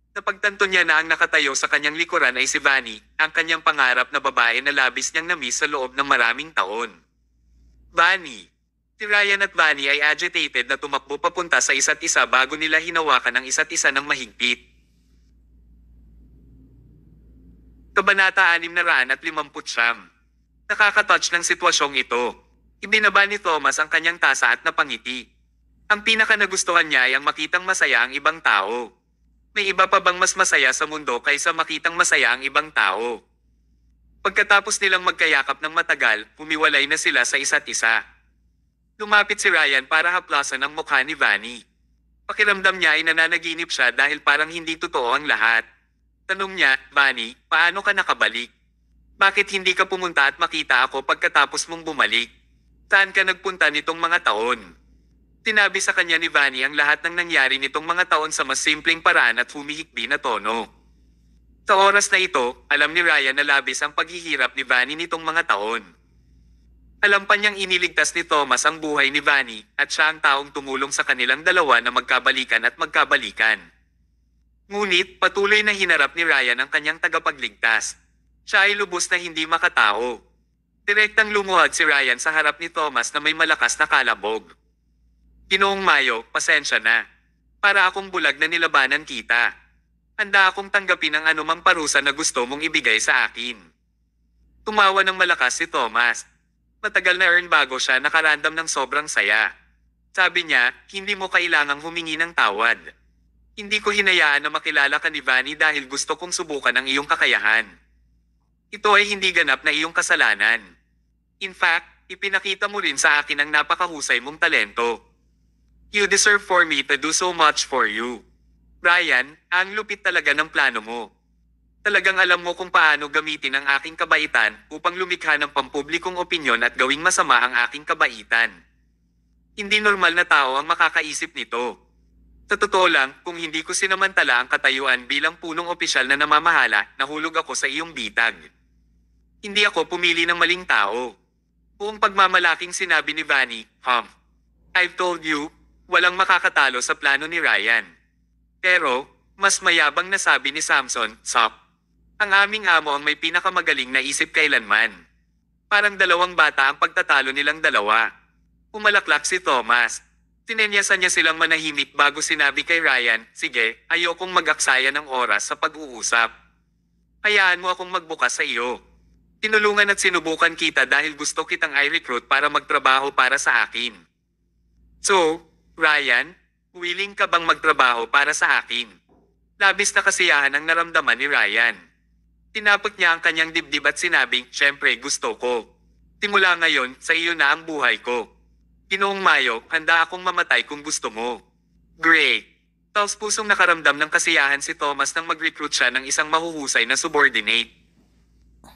[SPEAKER 1] Napagtanto niya na ang nakatayo sa kanyang likuran ay si Vanny, ang kanyang pangarap na babae na labis niyang namiss sa loob ng maraming taon. Vanny. Si Ryan at Vanny ay agitated na tumakbo papunta sa isa't isa bago nila hinawakan ang isa't isa ng mahigpit. Kabanata 659. Nakakatouch ng sitwasyong ito. Ibinaba ni Thomas ang kanyang tasa at napangiti. Ang pinaka nagustuhan niya ay ang makitang masaya ang ibang tao. May iba pa bang mas masaya sa mundo kaysa makitang masaya ang ibang tao? Pagkatapos nilang magkayakap ng matagal, humiwalay na sila sa isa't isa. Lumapit si Ryan para haplasan ang mukha ni Vanny. Pakiramdam niya ay nananaginip siya dahil parang hindi totoo ang lahat. Tanong niya, Vanny, paano ka nakabalik? Bakit hindi ka pumunta at makita ako pagkatapos mong bumalik? Saan ka nagpunta nitong mga taon? Sinabi sa kanya ni Vanny ang lahat ng nangyari nitong mga taon sa mas simpleng paraan at humihikbi na tono. Sa oras na ito, alam ni Ryan na labis ang paghihirap ni Vanny nitong mga taon. Alam pa niyang iniligtas ni Thomas ang buhay ni Vanny at siya ang taong tumulong sa kanilang dalawa na magkabalikan at magkabalikan. Ngunit, patuloy na hinarap ni Ryan ang kanyang tagapagligtas. Siya ay lubos na hindi makatao. Direktang lumuhad si Ryan sa harap ni Thomas na may malakas na kalabog. Ginoong Mayo, pasensya na. Para akong bulag na nilabanan kita. Handa akong tanggapin ang anumang parusa na gusto mong ibigay sa akin. Tumawa ng malakas si Thomas. Matagal na bago siya nakarandam ng sobrang saya. Sabi niya, hindi mo kailangang humingi ng tawad. Hindi ko hinayaan na makilala ka ni Vanny dahil gusto kong subukan ang iyong kakayahan. Ito ay hindi ganap na iyong kasalanan. In fact, ipinakita mo rin sa akin ang napakahusay mong talento. You deserve for me to do so much for you. Brian, ang lupit talaga ng plano mo. Talagang alam mo kung paano gamitin ang aking kabaitan upang lumikha ng pampublikong opinyon at gawing masama ang aking kabaitan. Hindi normal na tao ang makakaisip nito. Sa totoo lang, kung hindi ko sinamantala ang katayuan bilang punong opisyal na namamahala, nahulog ako sa iyong bitag. Hindi ako pumili ng maling tao. Buong pagmamalaking sinabi ni Vanny, I've told you, walang makakatalo sa plano ni Ryan. Pero, mas mayabang na sabi ni Samson, Sop. Ang aming amo ang may pinakamagaling na isip kailanman. Parang dalawang bata ang pagtatalo nilang dalawa. Umalaklak si Thomas. Tinenyasan niya silang manahimik bago sinabi kay Ryan, sige, ayokong mag-aksaya ng oras sa pag-uusap. Hayaan mo akong magbukas sa iyo. Tinulungan at sinubukan kita dahil gusto kitang i-recruit para magtrabaho para sa akin. So, Ryan, willing ka bang magtrabaho para sa akin? Labis na kasiyahan ang naramdaman ni Ryan. Tinapot niya ang kanyang dibdib at sinabing, syempre gusto ko. Simula ngayon, sa iyo na ang buhay ko. Ginoong Mayo, handa akong mamatay kung gusto mo. Great! Taos pusong nakaramdam ng kasiyahan si Thomas nang mag-recruit siya ng isang mahuhusay na subordinate.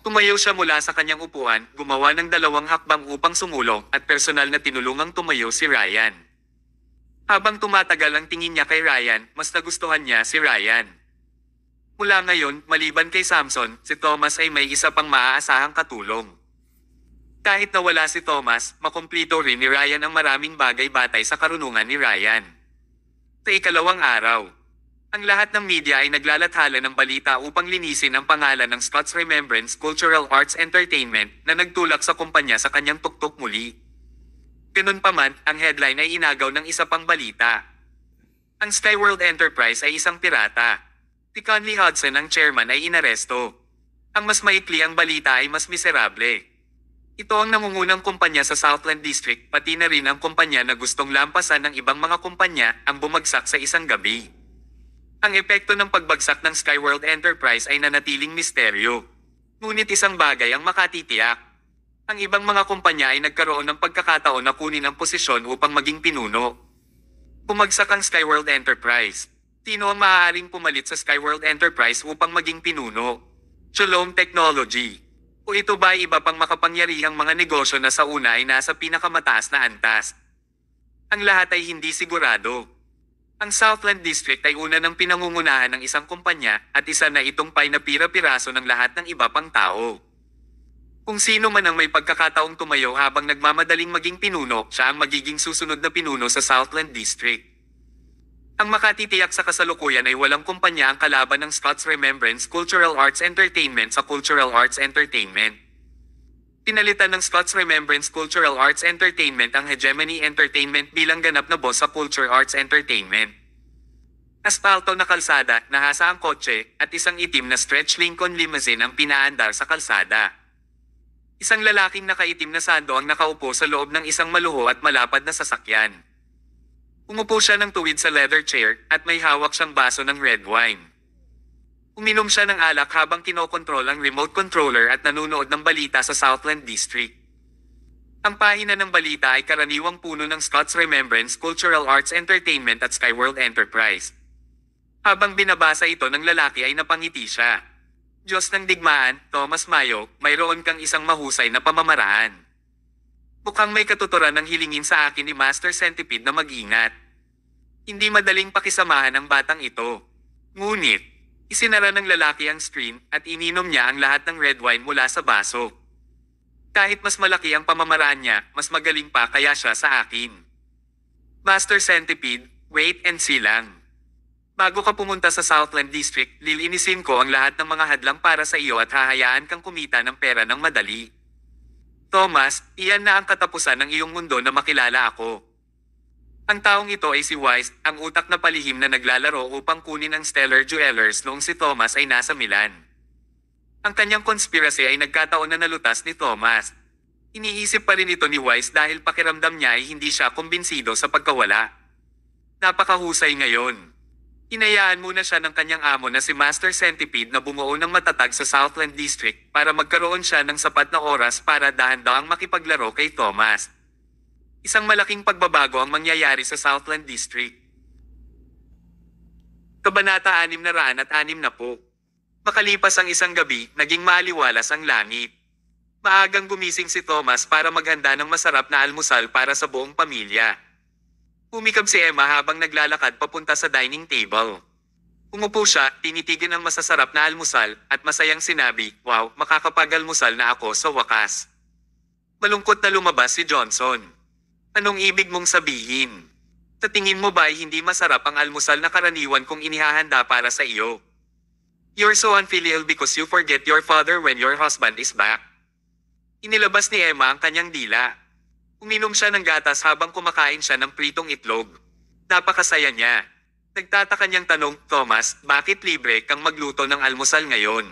[SPEAKER 1] Tumayo siya mula sa kanyang upuan, gumawa ng 2 hakbang upang sumulong at personal na tinulungang tumayo si Ryan. Habang tumatagal ang tingin niya kay Ryan, mas nagustuhan niya si Ryan. Mula ngayon, maliban kay Samson, si Thomas ay may isa pang maaasahang katulong. Kahit nawala si Thomas, makumplito rin ni Ryan ang maraming bagay batay sa karunungan ni Ryan. Sa ikalawang araw, ang lahat ng media ay naglalathala ng balita upang linisin ang pangalan ng Scott's Remembrance Cultural Arts Entertainment na nagtulak sa kumpanya sa kanyang tuktok muli. Ganun pa man, ang headline ay inagaw ng isa pang balita. Ang Skyworld Enterprise ay isang pirata. Si Conley Hudson ang chairman ay inaresto. Ang mas maikli ang balita ay mas miserable. Ito ang nangungunang kumpanya sa Southland District, pati na rin ang kumpanya na gustong lampasan ng ibang mga kumpanya ang bumagsak sa isang gabi. Ang epekto ng pagbagsak ng Skyworld Enterprise ay nanatiling misteryo. Ngunit isang bagay ang makatitiyak. Ang ibang mga kumpanya ay nagkaroon ng pagkakataon na kunin ang posisyon upang maging pinuno. Bumagsak ang Skyworld Enterprise. Sino ang maaaring pumalit sa Skyworld Enterprise upang maging pinuno? Shalom Technology. O ito ba ay iba pang makapangyarihang mga negosyo na sa una ay nasa pinakamataas na antas? Ang lahat ay hindi sigurado. Ang Southland District ay una ng pinangungunahan ng isang kumpanya at isa na itong pay na pira-piraso ng lahat ng iba pang tao. Kung sino man ang may pagkakataong tumayo habang nagmamadaling maging pinuno, siya ang magiging susunod na pinuno sa Southland District. Ang makatitiyak sa kasalukuyan ay walang kumpanya ang kalaban ng Scott's Remembrance Cultural Arts Entertainment sa Cultural Arts Entertainment. Pinalitan ng Scott's Remembrance Cultural Arts Entertainment ang Hegemony Entertainment bilang ganap na boss sa Culture Arts Entertainment. Aspalto na kalsada, nahasa ang kotse, at isang itim na stretch Lincoln limousine ang pinaandar sa kalsada. Isang lalaking nakaitim na sando ang nakaupo sa loob ng isang maluho at malapad na sasakyan. Umupo siya ng tuwid sa leather chair at may hawak siyang baso ng red wine. Uminom siya ng alak habang kinokontrol ang remote controller at nanunood ng balita sa Southland District. Ang pahina ng balita ay karaniwang puno ng Scott's Remembrance Cultural Arts Entertainment at Skyworld Enterprise. Habang binabasa ito ng lalaki ay napangiti siya. Diyos ng digmaan, Thomas Mayo, mayroon kang isang mahusay na pamamaraan. Mukhang may katuturan ng hilingin sa akin ni Master Centipede na mag-ingat. Hindi madaling pakisamahan ang batang ito. Ngunit, isinara ng lalaki ang screen at ininom niya ang lahat ng red wine mula sa baso. Kahit mas malaki ang pamamaraan niya, mas magaling pa kaya siya sa akin. Master Centipede, wait and see lang. Bago ka pumunta sa Southland District, lilinisin ko ang lahat ng mga hadlang para sa iyo at hahayaan kang kumita ng pera ng madali. Thomas, iyan na ang katapusan ng iyong mundo na makilala ako. Ang taong ito ay si Wise, ang utak na palihim na naglalaro upang kunin ang Stellar Jewelers noong si Thomas ay nasa Milan. Ang kanyang conspiracy ay nagkataon na nalutas ni Thomas. Iniisip pa rin ito ni Wise dahil pakiramdam niya ay hindi siya kumbinsido sa pagkawala. Napakahusay ngayon. Hinayaan muna siya ng kanyang amo na si Master Centipede na bumuo ng matatag sa Southland District para magkaroon siya ng sapat na oras para dahan-dahang makipaglaro kay Thomas. Isang malaking pagbabago ang mangyayari sa Southland District. Kabanata 606. Makalipas ang isang gabi, naging maaliwalas ang langit. Maagang gumising si Thomas para maghanda ng masarap na almusal para sa buong pamilya. Umikab si Emma habang naglalakad papunta sa dining table. Umupo siya, tinitigan ang masasarap na almusal, at masayang sinabi, wow, makakapag-almusal na ako sa wakas. Malungkot na lumabas si Johnson. Anong ibig mong sabihin? Sa tingin mo ba ay hindi masarap ang almusal na karaniwan kong inihahanda para sa iyo? You're so unfilial because you forget your father when your husband is back. Inilabas ni Emma ang kanyang dila. Uminom siya ng gatas habang kumakain siya ng pritong itlog. Napakasaya niya. Nagtataka niyang tanong, Thomas, bakit libre kang magluto ng almusal ngayon?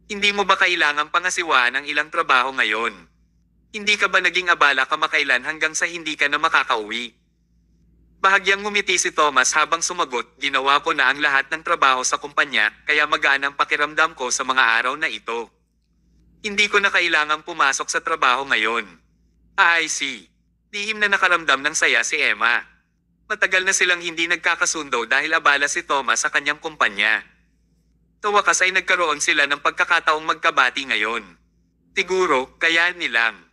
[SPEAKER 1] Hindi mo ba kailangang pangasiwaan ang ilang trabaho ngayon? Hindi ka ba naging abala kamakailan hanggang sa hindi ka na makakauwi? Bahagyang ngumiti si Thomas habang sumagot, ginawa ko na ang lahat ng trabaho sa kumpanya, kaya magaan ang pakiramdam ko sa mga araw na ito. Hindi ko na kailangang pumasok sa trabaho ngayon. I see. Lihim na nakaramdam ng saya si Emma. Matagal na silang hindi nagkakasundo dahil abala si Thomas sa kanyang kumpanya. Sa wakas ay nagkaroon sila ng pagkakataong magkabati ngayon. Siguro, kaya nilang.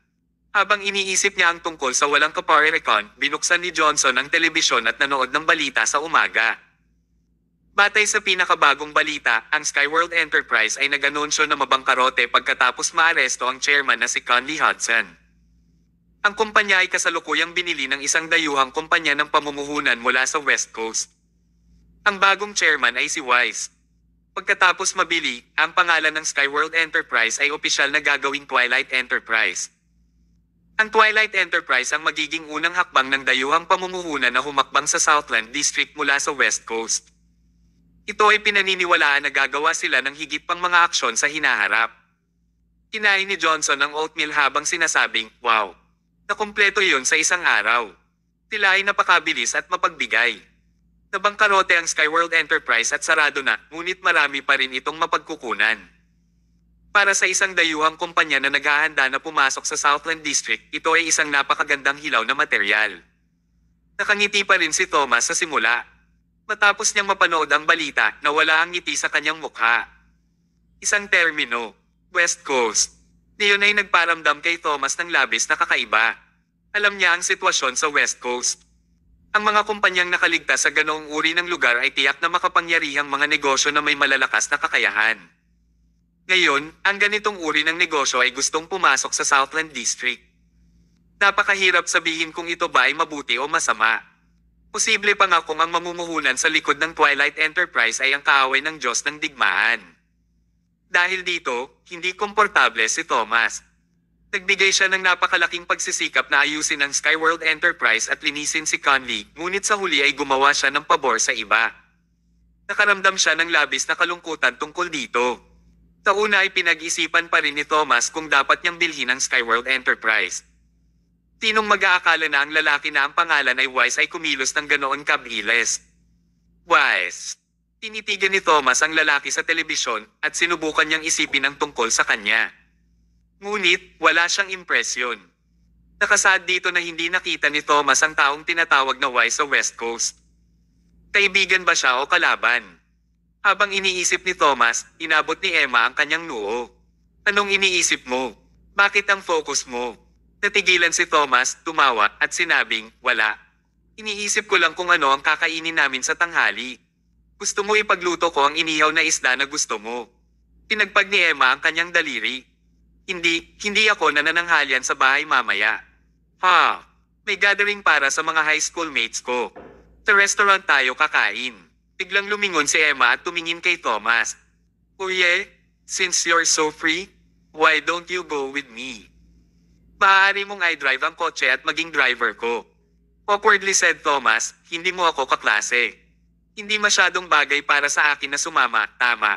[SPEAKER 1] Habang iniisip niya ang tungkol sa walang kaparerekon, binuksan ni Johnson ang telebisyon at nanood ng balita sa umaga. Batay sa pinakabagong balita, ang Skyworld Enterprise ay nag-anunsyo na mabangkarote pagkatapos maaresto ang chairman na si Conley Hudson. Ang kumpanya ay kasalukuyang binili ng isang dayuhang kumpanya ng pamumuhunan mula sa West Coast. Ang bagong chairman ay si Wise. Pagkatapos mabili, ang pangalan ng Skyworld Enterprise ay opisyal na gagawing Twilight Enterprise. Ang Twilight Enterprise ang magiging unang hakbang ng dayuhang pamumuhunan na humakbang sa Southland District mula sa West Coast. Ito ay pinaniniwalaan na gagawa sila ng higit pang mga aksyon sa hinaharap. Kinain ni Johnson ang oatmeal habang sinasabing, wow! Nakumpleto yun sa isang araw. Tila ay napakabilis at mapagbigay. Nabangkarote ang Skyworld Enterprise at sarado na, ngunit marami pa rin itong mapagkukunan. Para sa isang dayuhang kumpanya na naghahanda na pumasok sa Southland District, ito ay isang napakagandang hilaw na materyal. Nakangiti pa rin si Thomas sa simula. Matapos niyang mapanood ang balita, nawala ang ngiti sa kanyang mukha. Isang termino, West Coast. Niyon ay nagparamdam kay Thomas ng labis na kakaiba. Alam niya ang sitwasyon sa West Coast. Ang mga kumpanyang nakaligtas sa ganoong uri ng lugar ay tiyak na makapangyarihang mga negosyo na may malalakas na kakayahan. Ngayon, ang ganitong uri ng negosyo ay gustong pumasok sa Southland District. Napakahirap sabihin kung ito ba ay mabuti o masama. Posible pa nga kung ang mamumuhunan sa likod ng Twilight Enterprise ay ang kaaway ng Diyos ng digmaan. Dahil dito, hindi komportable si Thomas. Nagbigay siya ng napakalaking pagsisikap na ayusin ang Skyworld Enterprise at linisin si Conley, ngunit sa huli ay gumawa siya ng pabor sa iba. Nakaramdam siya ng labis na kalungkutan tungkol dito. Sa una ay pinag-isipan pa rin ni Thomas kung dapat niyang bilhin ang Skyworld Enterprise. Tinong mag-aakala na ang lalaki na ang pangalan ay Wise ay kumilos ng ganoon kabilis. Wise. Tinitigan ni Thomas ang lalaki sa telebisyon at sinubukan niyang isipin ang tungkol sa kanya. Ngunit, wala siyang impresyon. Nakasaad dito na hindi nakita ni Thomas ang taong tinatawag na Wise sa West Coast. Kaibigan ba siya o kalaban? Habang iniisip ni Thomas, inabot ni Emma ang kanyang noo. Anong iniisip mo? Bakit ang focus mo? Natigilan si Thomas, tumawa, at sinabing, wala. Iniisip ko lang kung ano ang kakainin namin sa tanghali. Gusto mo ipagluto ko ang inihaw na isda na gusto mo. Pinagpag ni Emma ang kanyang daliri. Hindi ako nanananghalian sa bahay mamaya. Ha, may gathering para sa mga high school mates ko. Sa restaurant tayo kakain. Biglang lumingon si Emma at tumingin kay Thomas. Kuya, since you're so free, why don't you go with me? Maaari mong i-drive ang kotse at maging driver ko. Awkwardly said Thomas, hindi mo ako kaklase. Hindi masyadong bagay para sa akin na sumama, tama.